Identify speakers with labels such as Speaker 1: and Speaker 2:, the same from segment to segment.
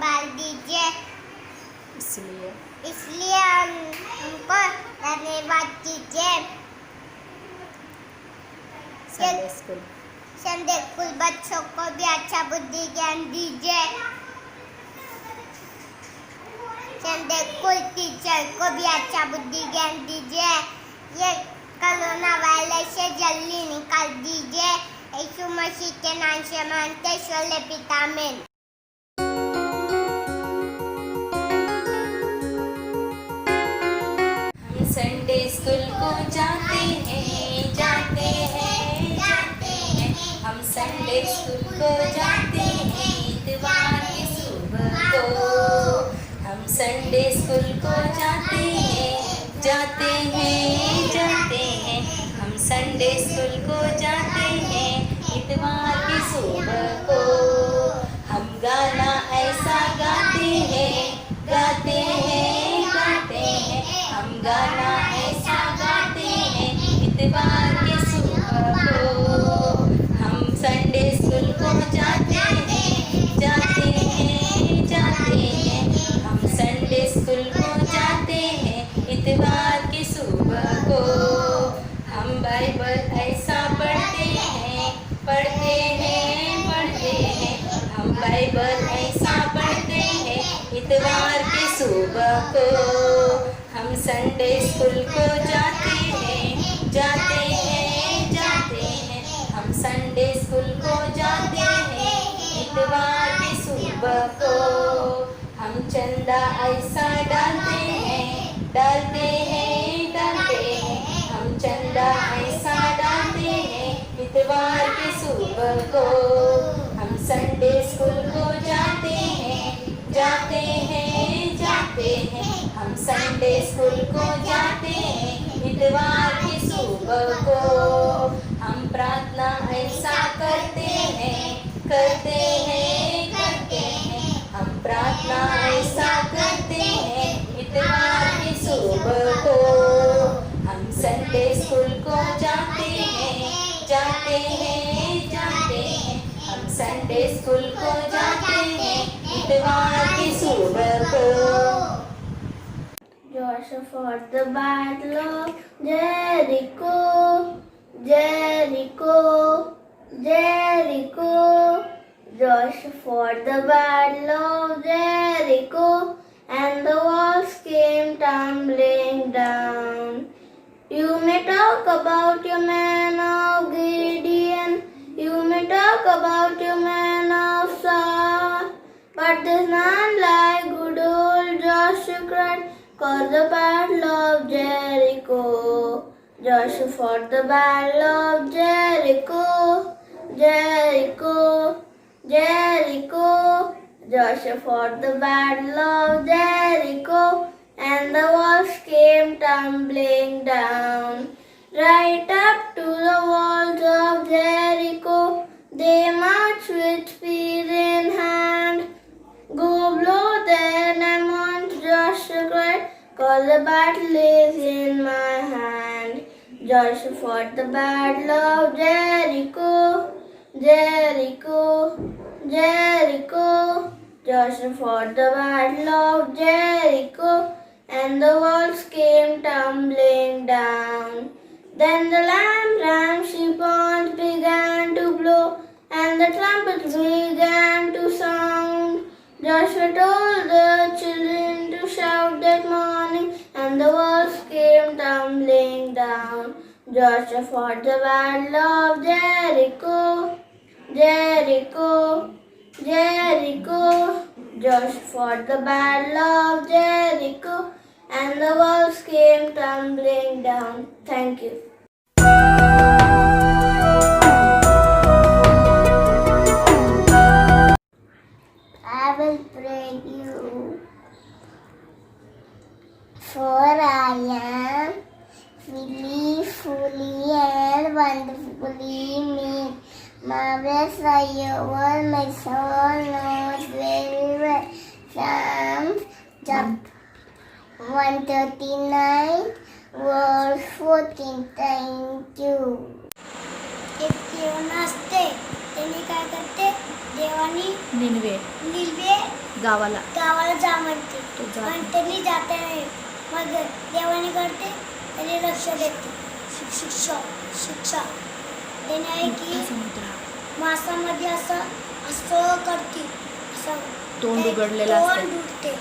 Speaker 1: संभाल दीजिए। इसलिए हमको धन्यवाद दीजिए। संडे स्कूल बच्चों को भी अच्छा बुद्धि ज्ञान दीजिए। संडे स्कूल टीचर को भी अच्छा बुद्धि ज्ञान दीजिए। ये कोरोना वायरस से जल्दी निकाल दीजिए। यीशु मसीह के नाम से मांगते शोले पिता आमीन।
Speaker 2: हम संडे स्कूल को जाते हैं, जाते हैं, जाते हैं। हम संडे स्कूल को जाते हैं इतवार की सुबह को। हम संडे स्कूल को जाते हैं, जाते हैं, जाते हैं। हम संडे स्कूल को जाते हैं इतवार की सुबह को। हम गाना ऐसा गाते हैं, गाते हैं, गाते हैं। हम गाना ऐसा गाते हैं इतवार की सुबह को। हम संडे स्कूल को जाते हैं, जाते हैं, जाते हैं। हम संडे स्कूल को जाते हैं इतवार की सुबह को। हम बाइबल ऐसा पढ़ते हैं, पढ़ते हैं, पढ़ते हैं। हम बाइबल ऐसा पढ़ते हैं इतवार की सुबह को। हम संडे स्कूल को जाते हैं, जाते हैं, जाते हैं। हम संडे स्कूल को जाते हैं इतवार की सुबह को। हम चंदा ऐसा डालते हैं, डालते हैं, डालते हैं। हम चंदा ऐसा डालते हैं इतवार की सुबह को। हम संडे स्कूल को जाते हैं, जाते हैं, जाते हैं। हम संडे स्कूल को जाते हैं इतवार की सुबह को। हम प्रार्थना ऐसा करते हैं, करते हैं, करते हैं। हम प्रार्थना ऐसा करते हैं इतवार की सुबह को। हम संडे स्कूल को जाते हैं, जाते हैं, जाते हैं। हम संडे स्कूल को जाते हैं इतवार की सुबह को।
Speaker 1: Joshua fought the battle of Jericho, Jericho, Jericho. Joshua fought the battle of Jericho, and the walls came tumbling down. You may talk about your man of Gideon, you may talk about your man of Saul, but there's none like good old Joshua cried, for the battle of Jericho. Joshua fought the battle of Jericho, Jericho, Jericho. Joshua fought the battle of Jericho, and the walls came tumbling down. Right up to the walls of Jericho, they marched with spear in hand. Go blow then amongst Joshua cried, 'cause the battle is in my hand. Joshua fought the battle of Jericho, Jericho, Jericho. Joshua fought the battle of Jericho, and the walls came tumbling down. Then the lamb sheep horns began to blow, and the trumpets began to sound. Joshua told the children to shout that morning, and the walls came tumbling down. Joshua fought the battle of Jericho, Jericho, Jericho. Joshua fought the battle of Jericho, and the walls came tumbling down. Thank you. I will pray you, for I am fully and wonderfully made. Marvelous are your words, my soul knows very well. Psalm 139, verse 14. Thank you. एक देव नसते, त्यांनी काय करते? देवानी
Speaker 2: निनवे
Speaker 1: निलवे
Speaker 3: गावाला
Speaker 1: गावाला जा म्हणते
Speaker 3: तो जात
Speaker 1: पण त्यांनी जाते नाही. मग देवाने करते त्यांनी लक्ष देते. शिक्षा शिक्षा त्याने आहे की
Speaker 3: समुद्र
Speaker 1: मासामध्ये असं असं करते, असं
Speaker 3: तोंड
Speaker 1: ते
Speaker 3: उघडलेलं असतं.
Speaker 1: तोंड उघडते.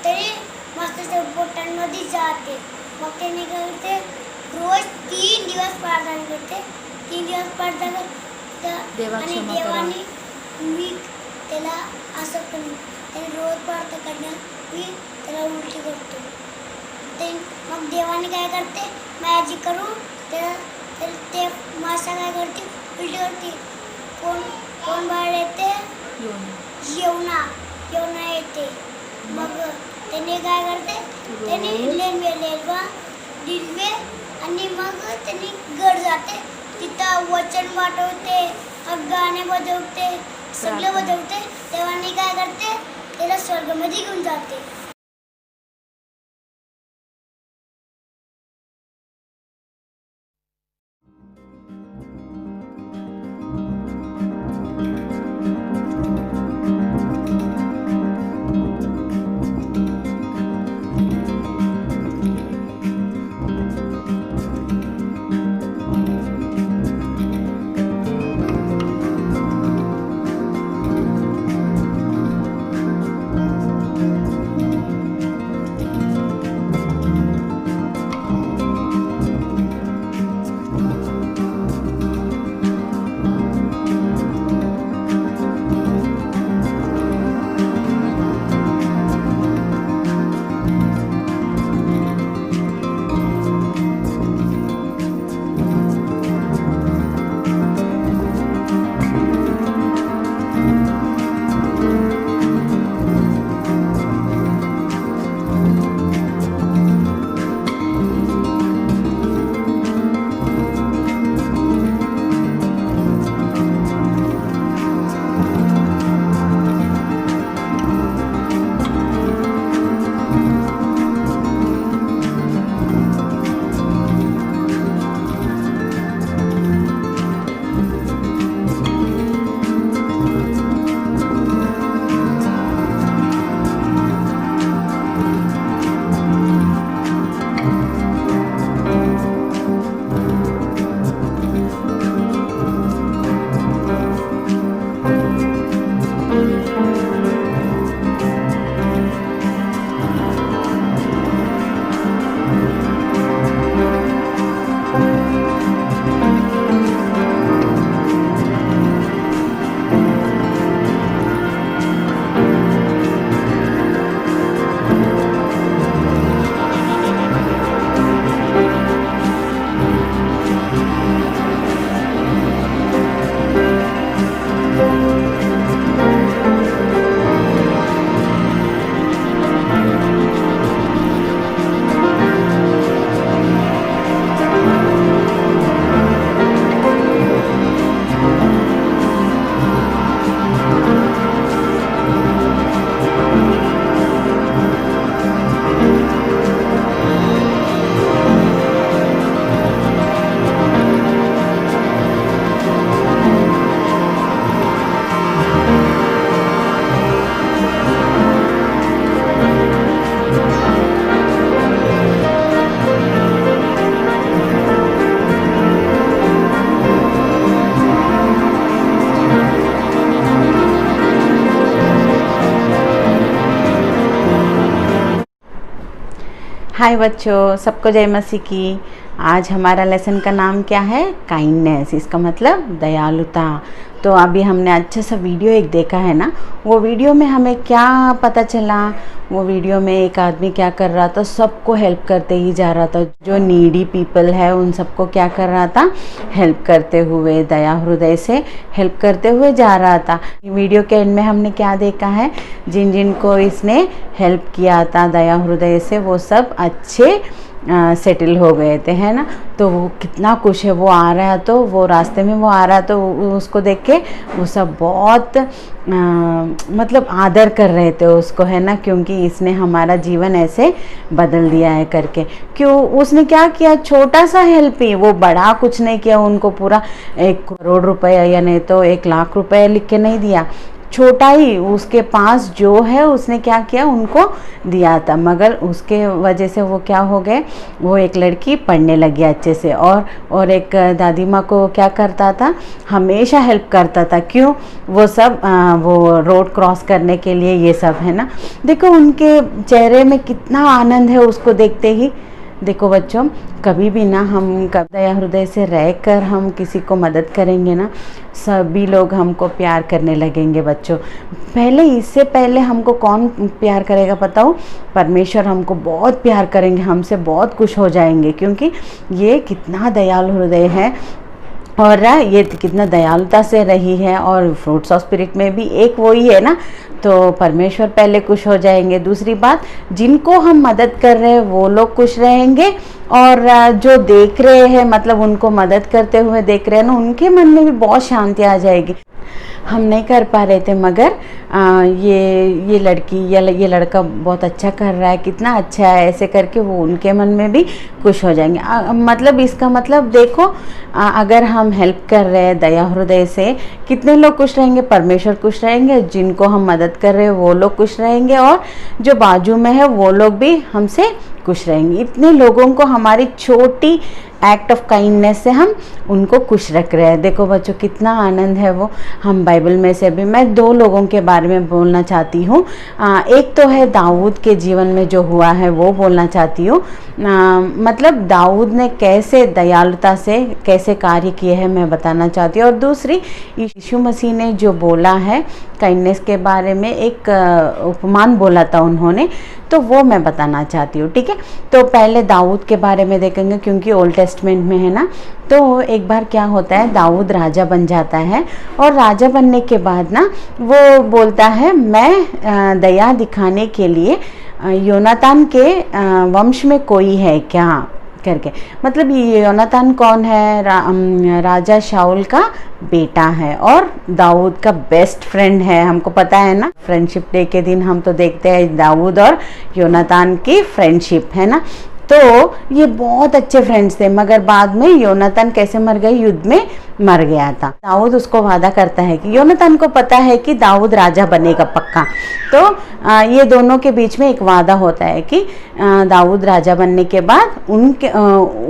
Speaker 1: तरी मासाच्या पोटांमध्ये जाते. मग त्याने काय करते रोज 3 दिवस प्रार्थना करते. 3 दिवस प्रार्थना
Speaker 3: देवा
Speaker 1: आणि
Speaker 3: क्षमा करा.
Speaker 1: देवाने मी त्याला असं पण त्याने रोज प्रार्थना करणार मी त्याला उलटी करतो. ते मग देवाने काय करते मॅजिक करून ते मासा काय करते उलटी करते. कोण कोण बाहेर येते जेवणा येते. मग त्याने काय करते त्याने दिलवे आणि मग त्याने घर जाते. तिथं वचन वाटवते, गाणे बजवते, सगळं बजवते. देवाने काय करते त्याला स्वर्गामध्ये घेऊन जाते.
Speaker 4: हाय बच्चों, सबको जय मसीह की। आज हमारा लेसन का नाम क्या है? काइंडनेस। इसका मतलब दयालुता। तो अभी हमने अच्छा सा वीडियो एक देखा है ना, वो वीडियो में हमें क्या पता चला? वो वीडियो में एक आदमी क्या कर रहा था, सबको हेल्प करते ही जा रहा था। जो नीडी पीपल है उन सबको क्या कर रहा था? हेल्प करते हुए, दया हृदय से हेल्प करते हुए जा रहा था। वीडियो के एंड में हमने क्या देखा है? जिन जिन को इसने हेल्प किया था दया हृदय से, वो सब अच्छे सेटल हो गए थे, है ना। तो वो कितना खुश है। वो आ रहा है तो वो रास्ते में वो आ रहा तो उसको देख के वो सब बहुत मतलब आदर कर रहे थे उसको, है ना, क्योंकि इसने हमारा जीवन ऐसे बदल दिया है करके। क्यों? उसने क्या किया? छोटा सा हेल्प ही, वो बड़ा कुछ नहीं किया। उनको पूरा 1 करोड़ रुपए या नहीं तो 1 लाख रुपए लिख के नहीं दिया। छोटा ही उसके पास जो है उसने क्या किया, उनको दिया था, मगर उसके वजह से वो क्या हो गए, वो एक लड़की पढ़ने लगी अच्छे से, और एक दादी माँ को क्या करता था, हमेशा हेल्प करता था। क्यों, वो सब वो रोड क्रॉस करने के लिए, ये सब है ना। देखो उनके चेहरे में कितना आनंद है उसको देखते ही। देखो बच्चों, कभी भी ना हम दया हृदय से रहकर हम किसी को मदद करेंगे ना, सभी लोग हमको प्यार करने लगेंगे बच्चों। पहले, इससे पहले हमको कौन प्यार करेगा पता हो, परमेश्वर हमको बहुत प्यार करेंगे, हमसे बहुत खुश हो जाएंगे, क्योंकि ये कितना दयालु हृदय है और ये कितना दयालुता से रही है। और फ्रूट्स ऑफ स्पिरिट में भी एक वही है ना, तो परमेश्वर पहले खुश हो जाएंगे। दूसरी बात, जिनको हम मदद कर रहे हैं वो लोग खुश रहेंगे, और जो देख रहे हैं, मतलब उनको मदद करते हुए देख रहे हैं ना, उनके मन में भी बहुत शांति आ जाएगी। हम नहीं कर पा रहे थे, मगर ये लड़की या ये लड़का बहुत अच्छा कर रहा है, कितना अच्छा है, ऐसे करके वो उनके मन में भी खुश हो जाएंगे। मतलब इसका मतलब देखो, अगर हम हेल्प कर रहे हैं दया हृदय से, कितने लोग खुश रहेंगे, परमेश्वर खुश रहेंगे, जिनको हम मदद कर रहे हैं वो लोग खुश रहेंगे, और जो बाजू में है वो लोग भी हमसे खुश रहेंगे। इतने लोगों को हमारी छोटी एक्ट ऑफ काइंडनेस से हम उनको खुश रख रहे हैं। देखो बच्चों, कितना आनंद है वो। हम बाइबल में से भी मैं 2 लोगों के बारे में बोलना चाहती हूँ। एक तो है दाऊद के जीवन में जो हुआ है वो बोलना चाहती हूँ। मतलब दाऊद ने कैसे दयालुता से कैसे कार्य किए हैं मैं बताना चाहती हूँ। और दूसरी, यीशु मसीह ने जो बोला है काइंडनेस के बारे में, एक उपमान बोला था उन्होंने, तो वो मैं बताना चाहती हूँ। ठीक है, तो पहले दाऊद के बारे में देखेंगे, क्योंकि ओल्ड टेस्टमेंट में है ना। तो एक बार क्या होता है, दाऊद राजा बन जाता है, और राजा बनने के बाद ना वो बोलता है, मैं दया दिखाने के लिए योनातान के वंश में कोई है क्या करके। मतलब ये योनातान कौन है, राजा शाऊल का बेटा है, और दाऊद का बेस्ट फ्रेंड है। हमको पता है ना, फ्रेंडशिप डे के दिन हम तो देखते हैं दाऊद और योनातान की फ्रेंडशिप, है ना। तो ये बहुत अच्छे फ्रेंड्स थे, मगर बाद में योनातान कैसे मर गए, युद्ध में मर गया था। दाऊद उसको वादा करता है कि योनातान को पता है कि दाऊद राजा बनेगा पक्का, तो ये दोनों के बीच में एक वादा होता है कि दाऊद राजा बनने के बाद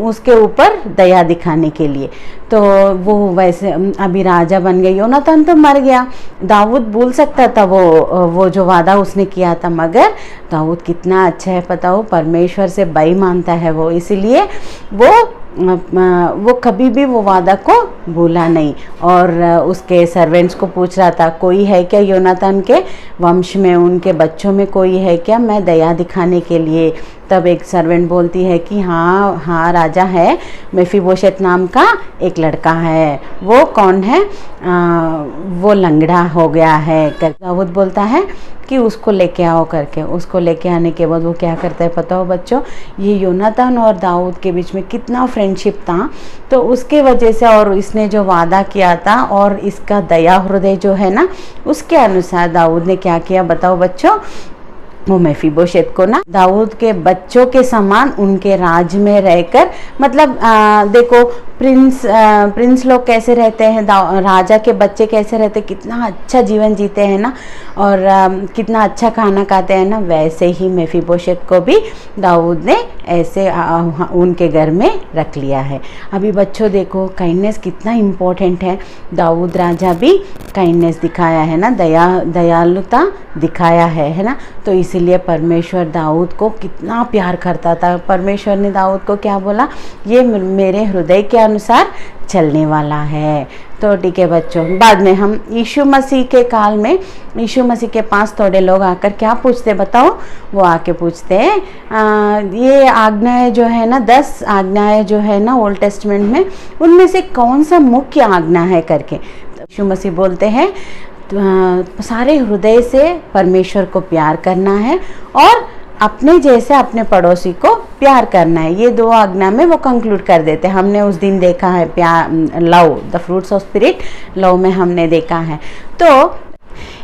Speaker 4: उसके ऊपर दया दिखाने के लिए। तो वो वैसे अभी राजा बन गए, योनातान तो मर गया। दाऊद भूल सकता था वो जो वादा उसने किया था, मगर दाऊद कितना अच्छा है पता हो, परमेश्वर से भय मानता है वो, इसीलिए वो कभी भी वो वादा को भूला नहीं। और उसके सर्वेंट्स को पूछ रहा था, कोई है क्या योनातान के वंश में, उनके बच्चों में कोई है क्या, मैं दया दिखाने के लिए। तब एक सर्वेंट बोलती है कि हाँ राजा है, मेफीबोशेत नाम का एक लड़का है। वो कौन है, वो लंगड़ा हो गया है। दाऊद बोलता है कि उसको लेके आओ करके। उसको लेके आने के बाद वो क्या करता है पता हो बच्चों, ये योनातान और दाऊद के बीच में कितना फ्रेंडशिप था, तो उसके वजह से, और इसने जो वादा किया था और इसका दया हृदय जो है ना, उसके अनुसार दाऊद ने क्या किया बताओ बच्चों, वो मेफीबोशेत को ना दाऊद के बच्चों के समान उनके राज में रहकर, मतलब देखो प्रिंस लोग कैसे रहते हैं, राजा के बच्चे कैसे रहते, कितना अच्छा जीवन जीते हैं ना, और कितना अच्छा खाना खाते हैं ना, वैसे ही मेफीबोशेत को भी दाऊद ने ऐसे उनके घर में रख लिया है। अभी बच्चों देखो काइंडनेस कितना इम्पोर्टेंट है। दाऊद राजा भी काइंडनेस दिखाया है ना, दयालुता दिखाया है ना। तो इसीलिए परमेश्वर दाऊद को कितना प्यार करता था। परमेश्वर ने दाऊद को क्या बोला, ये मेरे हृदय के अनुसार चलने वाला है। तो ठीक है बच्चों, बाद में हम यीशु मसीह के काल में यीशु मसीह के पास थोड़े लोग आकर क्या पूछते बताओ, वो आके पूछते हैं ये आज्ञाएं जो है ना, 10 आज्ञाएं जो है ना ओल्ड टेस्टमेंट में, उनमें से कौन सा मुख्य आज्ञा है करके। यीशु मसीह बोलते हैं सारे हृदय से परमेश्वर को प्यार करना है और अपने जैसे अपने पड़ोसी को प्यार करना है। ये 2 आज्ञा में वो कंक्लूड कर देते हैं। हमने उस दिन देखा है प्यार, love, the fruits of spirit, love में हमने देखा है। तो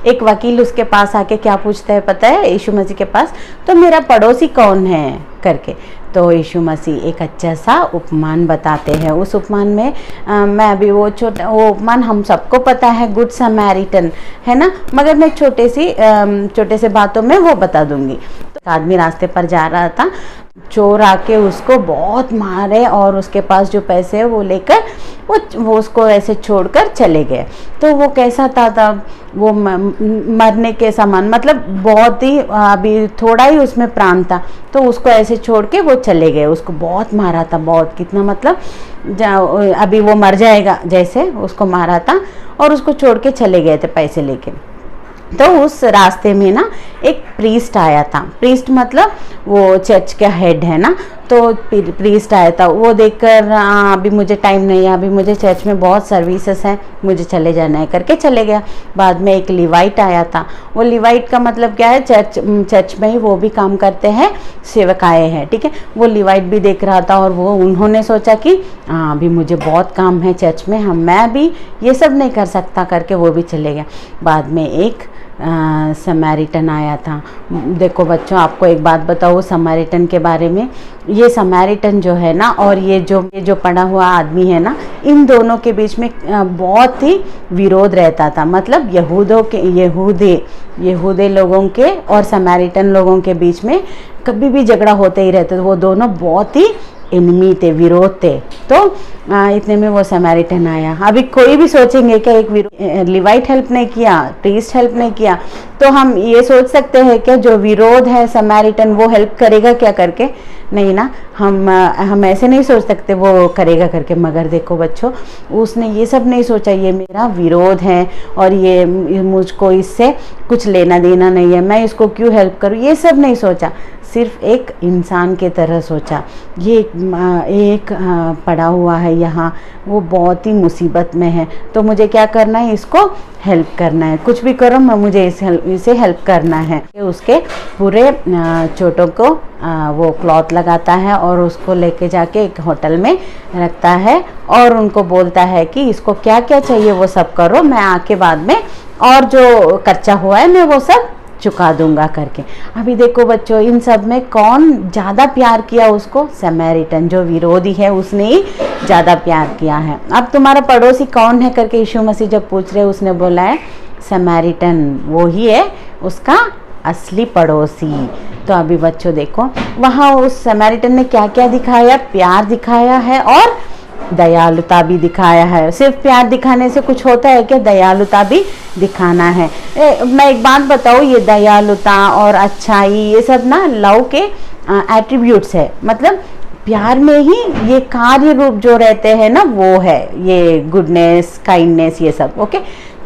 Speaker 4: एक वकील उसके पास आके क्या पूछता है पता है, यीशु मसीह के पास, तो मेरा पड़ोसी कौन है करके। तो यीशु मसीह एक अच्छा सा उपमान बताते हैं। उस उपमान में मैं अभी वो उपमान हम सबको पता है, गुड समैरिटन, है ना, मगर मैं छोटे से बातों में वो बता दूंगी। तो एक आदमी रास्ते पर जा रहा था, चोर आके उसको बहुत मारे और उसके पास जो पैसे है वो लेकर वो उसको ऐसे छोड़कर चले गए। तो वो कैसा था तब, वो मरने के समान, मतलब बहुत ही अभी थोड़ा ही उसमें प्राण था, तो उसको ऐसे छोड़ के वो चले गए। उसको बहुत मारा था, बहुत, कितना मतलब अभी वो मर जाएगा जैसे उसको मारा था, और उसको छोड़ के चले गए थे पैसे लेके। तो उस रास्ते में ना एक प्रीस्ट आया था। प्रीस्ट मतलब वो चर्च का हेड है ना, तो प्रीस्ट आया था। वो देखकर अभी मुझे टाइम नहीं है, अभी मुझे चर्च में बहुत सर्विसेज हैं, मुझे चले जाना है करके चले गया। बाद में एक लिवाइट आया था। वो लिवाइट का मतलब क्या है, चर्च में ही वो भी काम करते हैं, सेवकाएँ हैं, ठीक है। वो लिवाइट भी देख रहा था और उन्होंने सोचा कि अभी मुझे बहुत काम है चर्च में, मैं भी ये सब नहीं कर सकता करके वो भी चले गया। बाद में एक समैरिटन आया था। देखो बच्चों, आपको एक बात बताओ समैरिटन के बारे में। ये समैरिटन जो है ना और ये जो पड़ा हुआ आदमी है ना, इन दोनों के बीच में बहुत ही विरोध रहता था। मतलब यहूदे लोगों के और समैरिटन लोगों के बीच में कभी भी झगड़ा होते ही रहते थे। वो दोनों बहुत ही एनिमी थे, विरोध थे। तो इतने में वो समैरिटन आया। अभी कोई भी सोचेंगे कि एक लिवाइट हेल्प नहीं किया, प्रीस्ट हेल्प नहीं किया, तो हम ये सोच सकते हैं कि जो विरोध है समैरिटन वो हेल्प करेगा क्या करके? नहीं ना, हम ऐसे नहीं सोच सकते वो करेगा करके। मगर देखो बच्चों, उसने ये सब नहीं सोचा ये मेरा विरोध है और ये मुझको इससे कुछ लेना देना नहीं है, मैं इसको क्यों हेल्प करूँ, ये सब नहीं सोचा। सिर्फ एक इंसान के तरह सोचा। ये एक पड़ा हुआ है यहाँ, वो बहुत ही मुसीबत में है, तो मुझे क्या करना है, इसको हेल्प करना है। कुछ भी करो, मुझे इसे हेल्प करना है। उसके पूरे चोटों को वो क्लॉथ लगाता है और उसको लेके जाके एक होटल में रखता है और उनको बोलता है कि इसको क्या क्या चाहिए वो सब करो, मैं आके बाद में और जो कच्चा हुआ है मैं वो सब चुका दूंगा करके। अभी देखो बच्चों, इन सब में कौन ज़्यादा प्यार किया उसको? समैरिटन, जो विरोधी है उसने ही ज़्यादा प्यार किया है। अब तुम्हारा पड़ोसी कौन है करके यीशु मसीह जब पूछ रहे, उसने बोला है समैरिटन, वो ही है उसका असली पड़ोसी। तो अभी बच्चों देखो, वहाँ उस समैरिटन ने क्या क्या दिखाया? प्यार दिखाया है और दयालुता भी दिखाया है। सिर्फ प्यार दिखाने से कुछ होता है क्या? दयालुता भी दिखाना है। मैं एक बात बताऊँ, ये दयालुता और अच्छाई ये सब ना लव के एट्रीब्यूट्स है। मतलब प्यार में ही ये कार्य रूप जो रहते हैं ना वो है ये गुडनेस, काइंडनेस, ये सब। ओके,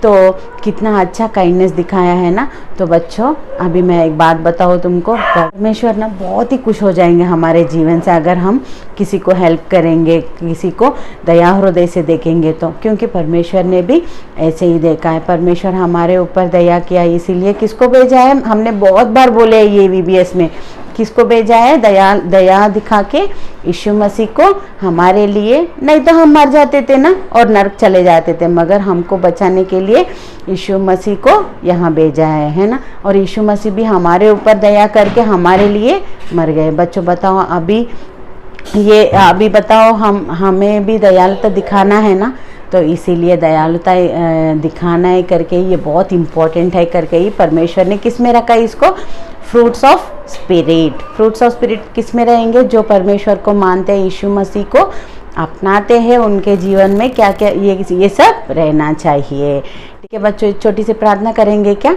Speaker 4: तो कितना अच्छा काइंडनेस दिखाया है ना। तो बच्चों, अभी मैं एक बात बताऊँ तुमको, परमेश्वर ना बहुत ही खुश हो जाएंगे हमारे जीवन से अगर हम किसी को हेल्प करेंगे, किसी को दया हृदय से देखेंगे तो। क्योंकि परमेश्वर ने भी ऐसे ही देखा है। परमेश्वर हमारे ऊपर दया किया, इसीलिए किसको भेजा है? हमने बहुत बार बोले ये VBS में, किसको भेजा है? दया दिखा के यीशु मसीह को हमारे लिए। नहीं तो हम मर जाते थे ना और नरक चले जाते थे, मगर हमको बचाने के लिए यीशु मसीह को यहाँ भेजा है ना। और यीशु मसीह भी हमारे ऊपर दया करके हमारे लिए मर गए। बच्चों बताओ, अभी बताओ, हमें भी दयालुता दिखाना है ना, तो इसीलिए दयालुता दिखाना है करके ये बहुत इम्पोर्टेंट है करके ही परमेश्वर ने किस में रखा इसको? Fruits of spirit. Fruits of spirit किस में रहेंगे? जो परमेश्वर को मानते हैं, यीशु मसीह को अपनाते हैं, उनके जीवन में क्या क्या ये सब रहना चाहिए। ठीक है बच्चों, एक छोटी सी प्रार्थना करेंगे क्या?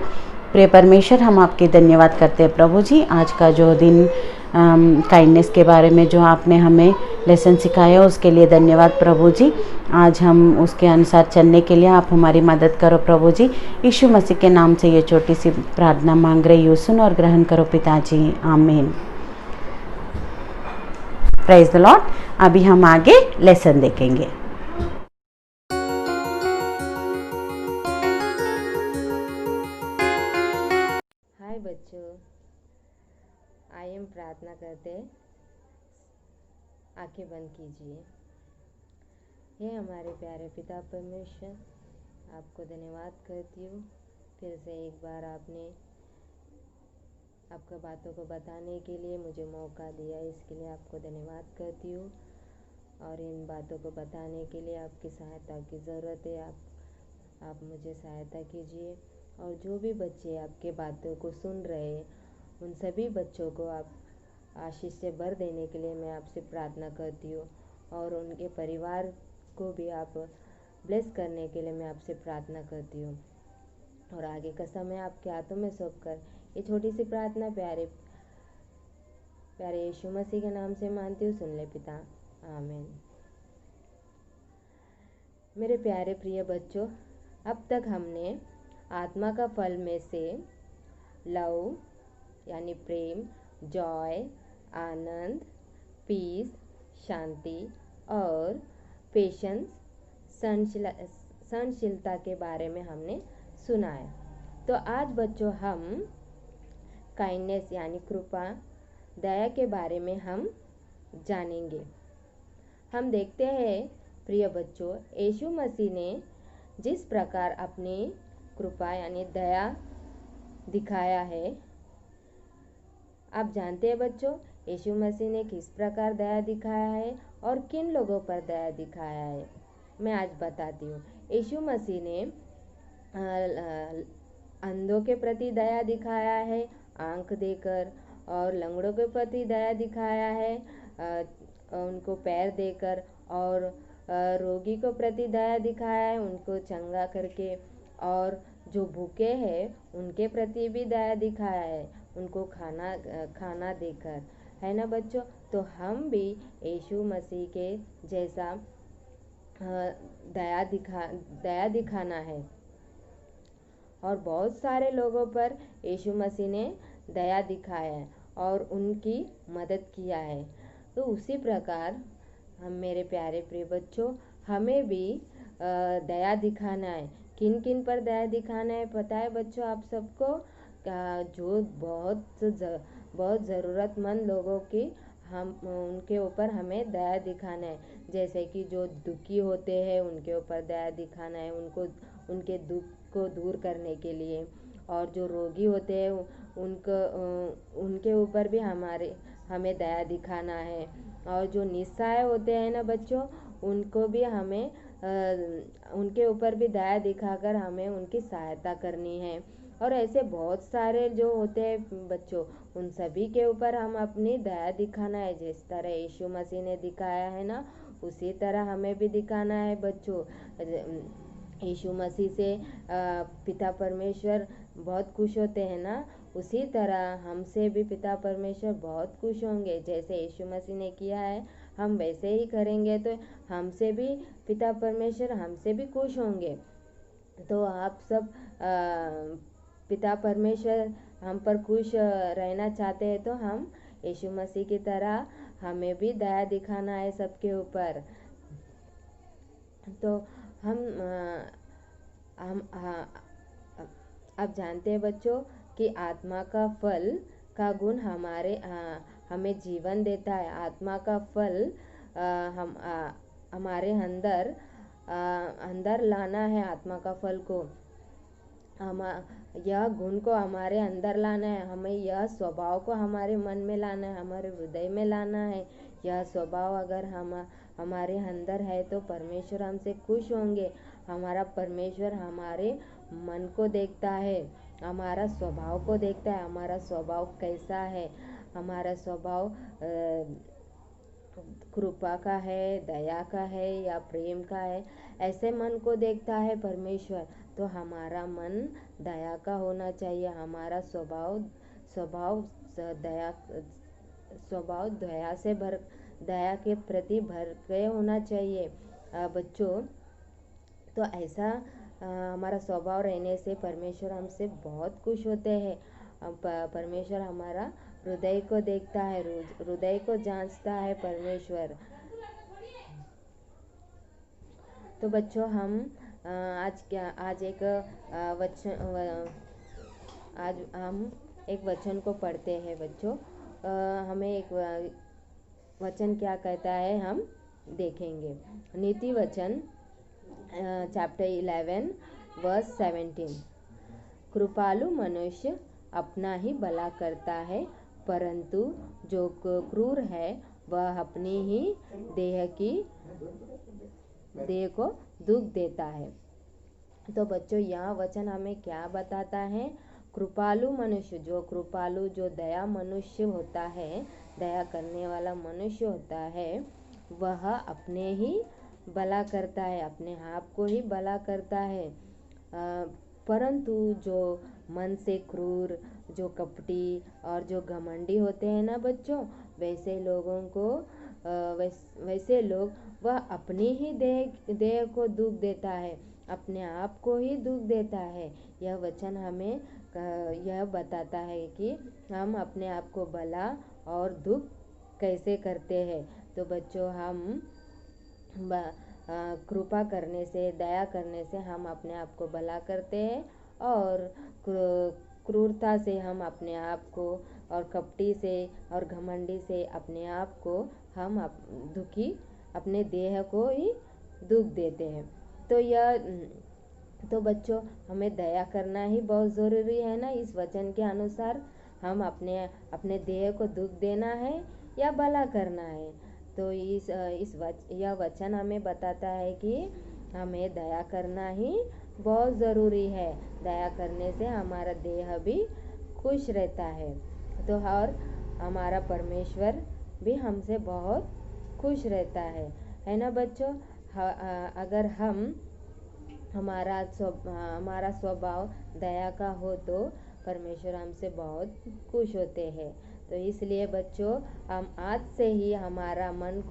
Speaker 4: प्रिय परमेश्वर, हम आपके धन्यवाद करते हैं प्रभु जी, आज का जो दिन काइंडनेस के बारे में जो आपने हमें लेसन सिखाया उसके लिए धन्यवाद प्रभु जी। आज हम उसके अनुसार चलने के लिए आप हमारी मदद करो प्रभु जी। यीशु मसीह के नाम से ये छोटी सी प्रार्थना मांग रही हूँ, सुनो और ग्रहण करो पिताजी, आमीन। Praise the Lord. अभी हम आगे लेसन देखेंगे।
Speaker 2: हाय बच्चों, आइए हम प्रार्थना करते हैं। आंखें बंद कीजिए। हे हमारे प्यारे पिता परमेश्वर, आपको धन्यवाद करती हूँ। फिर से एक बार आपने
Speaker 3: आपको बातों को बताने के लिए मुझे मौका दिया, इसके लिए आपको धन्यवाद करती हूँ। और इन बातों को बताने के लिए आपकी सहायता की ज़रूरत है। आप मुझे सहायता कीजिए। और जो भी बच्चे आपके बातों को सुन रहे हैं, उन सभी बच्चों को आप आशीष से भर देने के लिए मैं आपसे प्रार्थना करती हूँ। और उनके परिवार को भी आप ब्लेस करने के लिए मैं आपसे प्रार्थना करती हूँ। और आगे का समय आपके हाथों में सौंपकर ये छोटी सी प्रार्थना प्यारे प्यारे यीशु मसीह के नाम से मानती हूँ। सुन ले पिता, आमीन। मेरे प्यारे प्रिय बच्चों, अब तक हमने आत्मा का फल में से लव यानी प्रेम, जॉय, आनंद, पीस, शांति और पेशेंस, सहनशीलता के बारे में हमने सुना है। तो आज बच्चों हम काइंडनेस यानी कृपा, दया के बारे में हम जानेंगे। हम देखते हैं प्रिय बच्चों, यीशु मसीह ने जिस प्रकार अपनी कृपा यानी दया दिखाया है, आप जानते हैं बच्चों यीशु मसीह ने किस प्रकार दया दिखाया है और किन लोगों पर दया दिखाया है। मैं आज बताती हूँ। यीशु मसीह ने अंधों के प्रति दया दिखाया है आंख देकर, और लंगड़ों के प्रति दया दिखाया है उनको पैर देकर, और रोगी को प्रति दया दिखाया है उनको चंगा करके, और जो भूखे हैं उनके प्रति भी दया दिखाया है उनको खाना देकर, है ना बच्चों। तो हम भी यीशु मसीह के जैसा दया दिखाना है। और बहुत सारे लोगों पर यीशु मसीह ने दया दिखाया है और उनकी मदद किया है। तो उसी प्रकार हम मेरे प्यारे प्रिय बच्चों, हमें भी दया दिखाना है। किन किन पर दया दिखाना है पता है बच्चों आप सबको? जो बहुत ज़रूरतमंद लोगों की हम उनके ऊपर हमें दया दिखाना है। जैसे कि जो दुखी होते हैं उनके ऊपर दया दिखाना है, उनके दुख को दूर करने के लिए। और जो रोगी होते हैं उनके ऊपर भी हमें दया दिखाना है। और जो निस्सहाय होते हैं ना बच्चों, उनको भी हमें उनके ऊपर भी दया दिखाकर हमें उनकी सहायता करनी है। और ऐसे बहुत सारे जो होते हैं बच्चों, उन सभी के ऊपर हम अपनी दया दिखाना है। जिस तरह यीशु मसीह ने दिखाया है ना, उसी तरह हमें भी दिखाना है बच्चों। यीशु मसीह से पिता परमेश्वर बहुत खुश होते हैं ना, उसी तरह हमसे भी पिता परमेश्वर बहुत खुश होंगे। जैसे यीशु मसीह ने किया है हम वैसे ही करेंगे तो हमसे भी पिता परमेश्वर हमसे भी खुश होंगे। तो आप सब पिता परमेश्वर हम पर खुश रहना चाहते हैं तो हम यीशु मसीह की तरह हमें भी दया दिखाना है सबके ऊपर। तो आप जानते हैं बच्चों कि आत्मा का फल का गुण हमें जीवन देता है। आत्मा का फल हमारे अंदर लाना है। आत्मा का फल को यह गुण को हमारे अंदर लाना है। हमें यह स्वभाव को हमारे मन में लाना है, हमारे हृदय में लाना है। यह स्वभाव अगर हमारे अंदर है तो परमेश्वर हमसे खुश होंगे। हमारा परमेश्वर हमारे मन को देखता है, हमारा स्वभाव को देखता है। हमारा स्वभाव कैसा है, हमारा स्वभाव कृपा का है, दया का है या प्रेम का है, ऐसे मन को देखता है परमेश्वर। तो हमारा मन दया का होना चाहिए। हमारा स्वभाव दया के प्रति भर के होना चाहिए बच्चों। तो ऐसा हमारा स्वभाव रहने से परमेश्वर हमसे बहुत खुश होते हैं। परमेश्वर हमारा हृदय को देखता है, हृदय को जांचता है परमेश्वर। तो बच्चों हम आज हम एक वचन को पढ़ते हैं बच्चों। हमें एक वचन क्या कहता है हम देखेंगे। नीति वचन चैप्टर 11 वर्स 17। कृपालु मनुष्य अपना ही भला करता है, परंतु जो क्रूर है वह अपनी ही देह को दुख देता है। तो बच्चों यह वचन हमें क्या बताता है? कृपालु मनुष्य, जो कृपालु जो दया मनुष्य होता है, दया करने वाला मनुष्य होता है, वह अपने ही भला करता है, अपने आप को ही भला करता है। परंतु जो मन से क्रूर, जो कपटी और जो घमंडी होते हैं ना बच्चों, वैसे लोगों को वैसे लोग वह अपनी ही देह को दुख देता है, अपने आप को ही दुख देता है। यह वचन हमें यह बताता है कि हम अपने आप को भला और दुख कैसे करते हैं। तो बच्चों हम कृपा करने से, दया करने से हम अपने आप को भला करते हैं, और क्रूरता से हम अपने आप को, और कपटी से और घमंडी से अपने आप को हम दुखी, अपने देह को ही दुख देते हैं। तो बच्चों हमें दया करना ही बहुत ज़रूरी है ना। इस वचन के अनुसार हम अपने देह को दुख देना है या भला करना है। तो यह वचन हमें बताता है कि हमें दया करना ही बहुत ज़रूरी है। दया करने से हमारा देह भी खुश रहता है, तो और हमारा परमेश्वर भी हमसे बहुत खुश रहता है ना बच्चों। अगर हमारा स्वभाव दया का हो तो परमेश्वर हमसे बहुत खुश होते हैं। तो इसलिए बच्चों हम आज से ही हमारा मन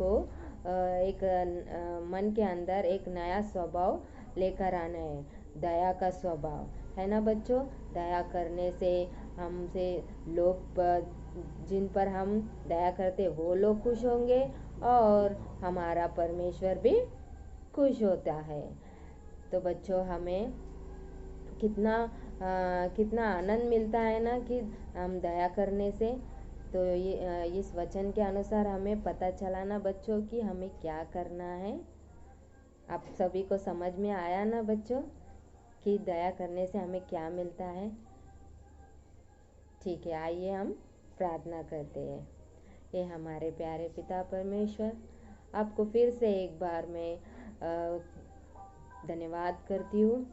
Speaker 3: के अंदर एक नया स्वभाव लेकर आना है, दया का स्वभाव, है ना बच्चों। दया करने से हमसे लोग, जिन पर हम दया करते वो लोग खुश होंगे, और हमारा परमेश्वर भी खुश होता है। तो बच्चों हमें कितना आनंद मिलता है ना कि हम दया करने से। तो ये इस वचन के अनुसार हमें पता चला ना बच्चों कि हमें क्या करना है। आप सभी को समझ में आया ना बच्चों कि दया करने से हमें क्या मिलता है? ठीक है, आइए हम प्रार्थना करते हैं। ये हमारे प्यारे पिता परमेश्वर, आपको फिर से एक बार मैं धन्यवाद करती हूँ।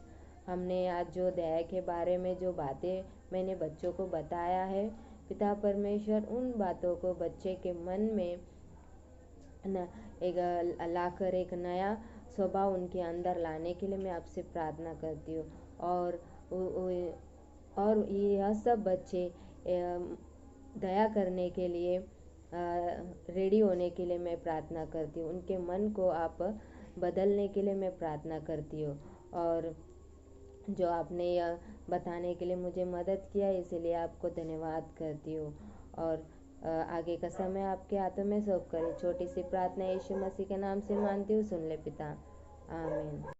Speaker 3: हमने आज जो दया के बारे में जो बातें मैंने बच्चों को बताया है, पिता परमेश्वर उन बातों को बच्चे के मन में लाकर एक नया स्वभाव उनके अंदर लाने के लिए मैं आपसे प्रार्थना करती हूँ। और यह सब बच्चे दया करने के लिए रेडी होने के लिए मैं प्रार्थना करती हूँ। उनके मन को आप बदलने के लिए मैं प्रार्थना करती हूँ। और जो आपने यह बताने के लिए मुझे मदद किया, इसलिए आपको धन्यवाद करती हूँ। और आगे का समय आपके हाथों में सौंप कर छोटी सी प्रार्थना यीशु मसीह के नाम से मांगती हूँ, सुन ले पिता, आमीन।